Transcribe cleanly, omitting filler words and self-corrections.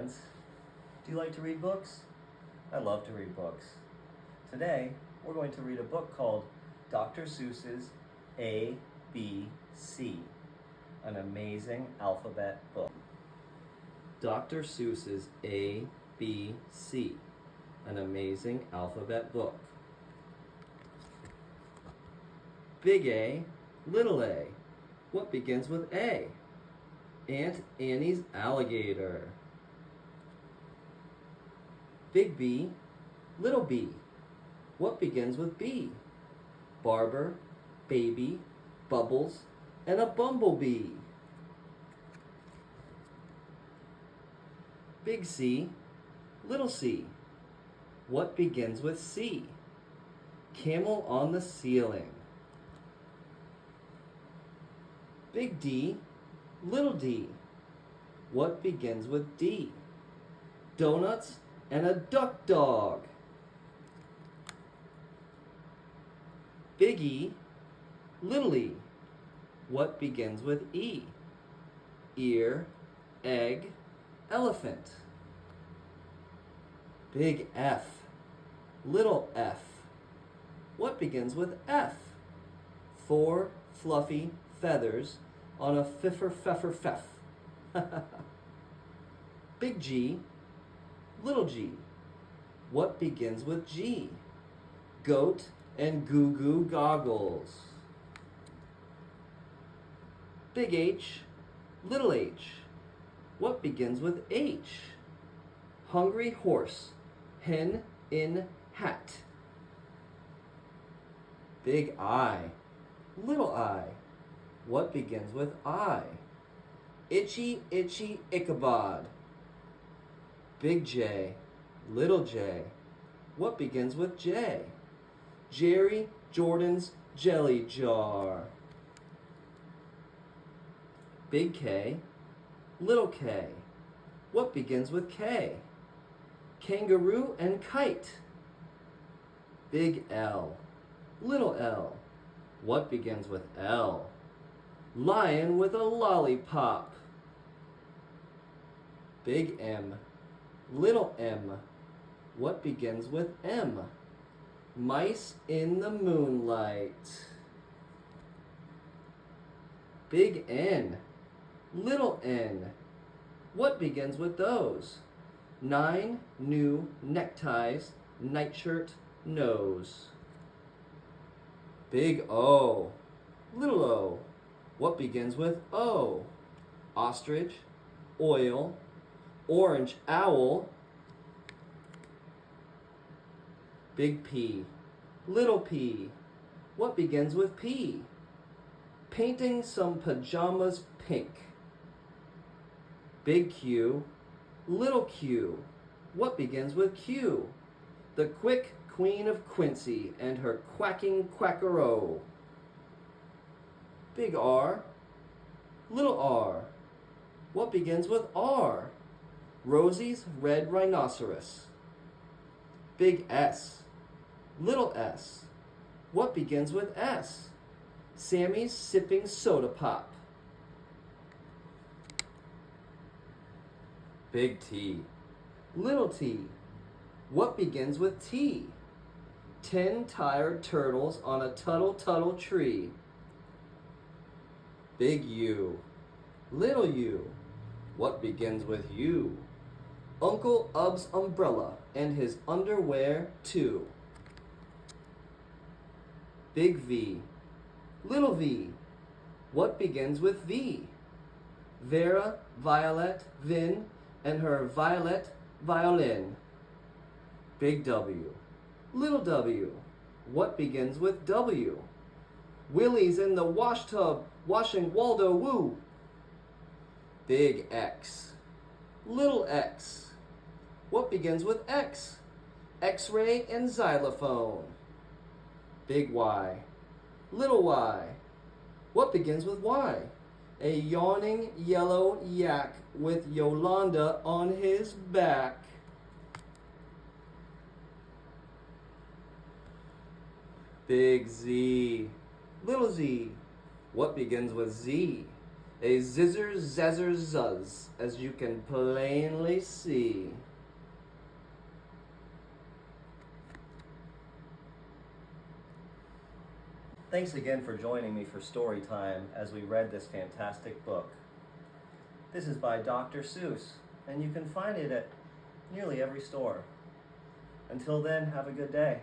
friends. Do you like to read books? I love to read books. Today, we're going to read a book called Dr. Seuss's A, B, C, an amazing alphabet book. Dr. Seuss's A, B, C, an amazing alphabet book. Big A, little a. What begins with A? Aunt Annie's alligator. Big B, little b. What begins with B? Barber, baby, bubbles, and a bumblebee. Big C, little c. What begins with C? Camel on the ceiling. Big D, little d. What begins with D? Donuts and a duck dog. Big E, little e. What begins with E? Ear, egg, elephant. Big F, little f. What begins with F? 4 fluffy feathers on a fiffer-feffer-feff. Big G, little g. What begins with G? Goat and goo-goo goggles. Big H, little h. What begins with H? Hungry horse, hen in hat. Big I, little I. What begins with I? Itchy, itchy, Ichabod. Big J, little j. What begins with J? Jerry Jordan's jelly jar. Big K, little k. What begins with K? Kangaroo and kite. Big L, little l. What begins with L? Lion with a lollipop. Big M, little m. What begins with M? Mice in the moonlight. Big N, little n. What begins with those? 9 new neckties, nightshirt, nose. Big O, little o. What begins with O? Ostrich, oil, orange owl. Big P, little p. What begins with P? Painting some pajamas pink. Big Q, little q. What begins with Q? The quick Queen of Quincy and her quacking quackeroo. Big R, little r. What begins with R? Rosie's red rhinoceros. Big S, little s. What begins with S? Sammy's sipping soda pop. Big T, little t. What begins with T? 10 tired turtles on a tuttle tree. Big U, little u. What begins with U? Uncle Ub's umbrella and his underwear too. Big V, little v. What begins with V? Vera, Violet, Vin, and her violet violin. Big W, little w. What begins with W? Willie's in the wash tub washing Waldo Woo. Big X, little x. What begins with X? X-ray and xylophone. Big Y, little y. What begins with Y? A yawning yellow yak with Yolanda on his back. Big Z, little z. What begins with Z? A zizzer zazzer zuzz, as you can plainly see. Thanks again for joining me for story time as we read this fantastic book. This is by Dr. Seuss, and you can find it at nearly every store. Until then, have a good day.